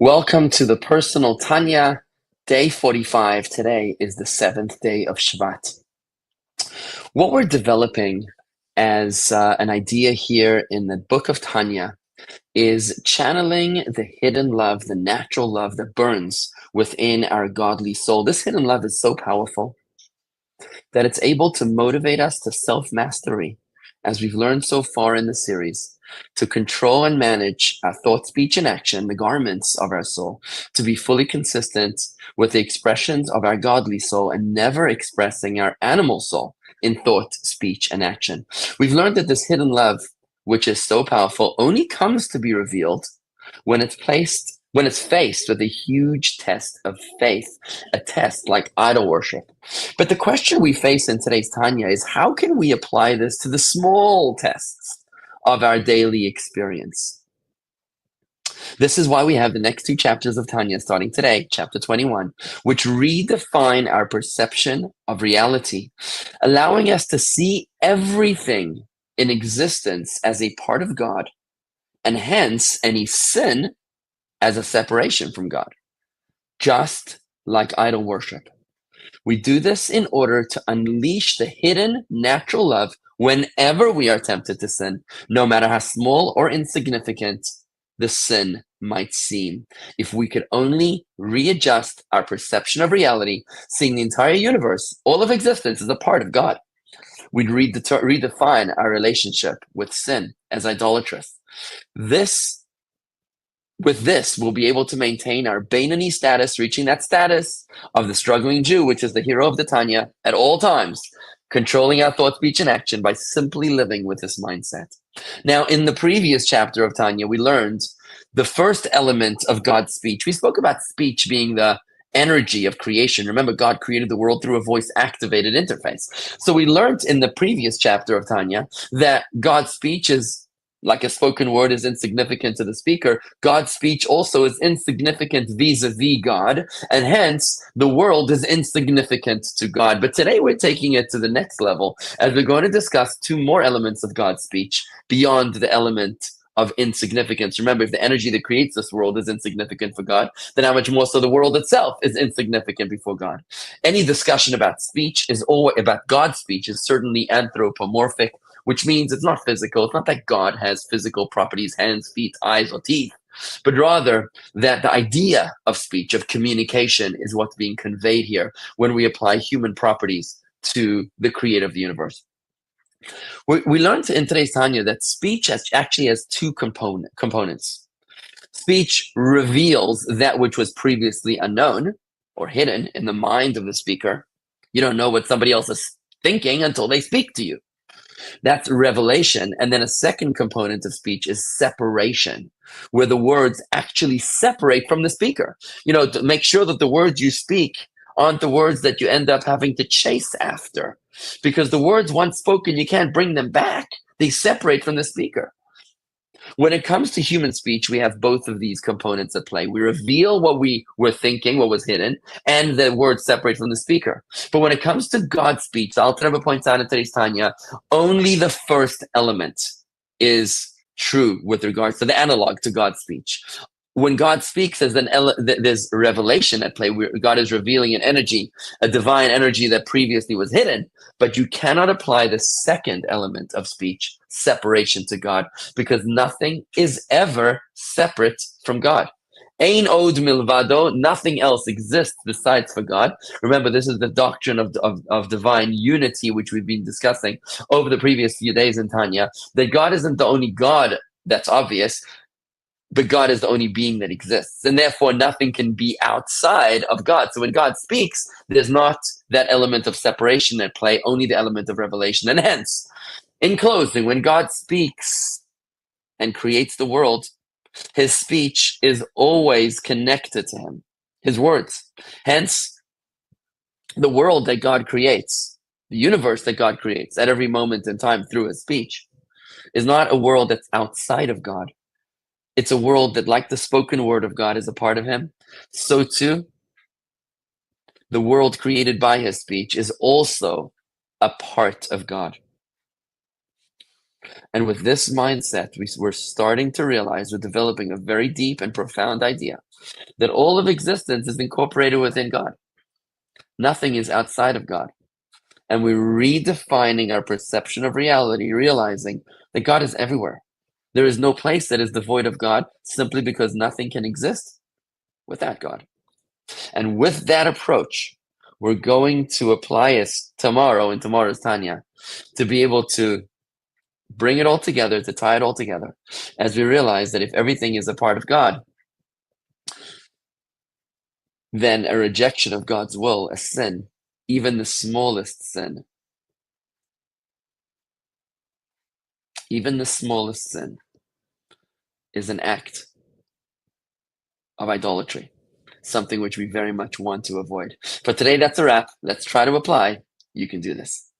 Welcome to the Personal Tanya, day 45. Today is the seventh day of Shvat. What we're developing as an idea here in the book of Tanya is channeling the hidden love, the natural love that burns within our godly soul. This hidden love is so powerful that it's able to motivate us to self mastery, as we've learned so far in the series, to control and manage our thought, speech, and action, the garments of our soul, to be fully consistent with the expressions of our godly soul and never expressing our animal soul in thought, speech, and action. We've learned that this hidden love, which is so powerful, only comes to be revealed when it's faced with a huge test of faith, a test like idol worship. But the question we face in today's Tanya is, how can we apply this to the small tests of our daily experience? This is why we have the next two chapters of Tanya starting today, chapter 21, which redefine our perception of reality, allowing us to see everything in existence as a part of God, and hence any sin as a separation from God, just like idol worship. We do this in order to unleash the hidden natural love whenever we are tempted to sin, no matter how small or insignificant the sin might seem. If we could only readjust our perception of reality, seeing the entire universe, all of existence, as a part of God, we'd redefine our relationship with sin as idolatrous. With this, we'll be able to maintain our Beinoni status, reaching that status of the struggling Jew, which is the hero of the Tanya, at all times, controlling our thought, speech, and action by simply living with this mindset. Now, in the previous chapter of Tanya, we learned the first element of God's speech. We spoke about speech being the energy of creation. Remember, God created the world through a voice-activated interface. So we learned in the previous chapter of Tanya that God's speech is like a spoken word is insignificant to the speaker. God's speech also is insignificant vis-a-vis God, and hence the world is insignificant to God. But today we're taking it to the next level, as we're going to discuss two more elements of God's speech beyond the element of insignificance. Remember, if the energy that creates this world is insignificant for God, then how much more so the world itself is insignificant before God. Any discussion about speech is always about God's speech is certainly anthropomorphic, which means it's not physical. It's not that God has physical properties, hands, feet, eyes, or teeth, but rather that the idea of speech, of communication, is what's being conveyed here when we apply human properties to the creator of the universe. We learned in today's Tanya that speech actually has two components. Speech reveals that which was previously unknown or hidden in the mind of the speaker. You don't know what somebody else is thinking until they speak to you. That's revelation. And then a second component of speech is separation, where the words actually separate from the speaker. To make sure that the words you speak aren't the words that you end up having to chase after. Because the words once spoken, you can't bring them back. They separate from the speaker. When it comes to human speech, we have both of these components at play. We reveal what we were thinking, what was hidden, and the words separate from the speaker. But when it comes to God's speech, the Alter Rebbe points out in today's Tanya, only the first element is true with regards to the analog to God's speech. When God speaks, there's revelation at play. God is revealing an energy, a divine energy that previously was hidden, but you cannot apply the second element of speech, separation, to God, because nothing is ever separate from God. Ein od milvado, nothing else exists besides for God. Remember, this is the doctrine of divine unity, which we've been discussing over the previous few days in Tanya, that God isn't the only God that's obvious, but God is the only being that exists, and therefore nothing can be outside of God. So when God speaks, there's not that element of separation at play, only the element of revelation. And hence, in closing, when God speaks and creates the world, his speech is always connected to him, his words. Hence, the world that God creates, the universe that God creates at every moment in time through his speech, is not a world that's outside of God. It's a world that, like the spoken word of God is a part of him, so too, the world created by his speech is also a part of God. And with this mindset, we're starting to realize we're developing a very deep and profound idea that all of existence is incorporated within God. Nothing is outside of God. And we're redefining our perception of reality, realizing that God is everywhere. There is no place that is devoid of God simply because nothing can exist without God. And with that approach, we're going to apply it tomorrow in tomorrow's Tanya to be able to bring it all together, to tie it all together, as we realize that if everything is a part of God, then a rejection of God's will, a sin, even the smallest sin, even the smallest sin is an act of idolatry, something which we very much want to avoid. For today, that's a wrap. Let's try to apply. You can do this.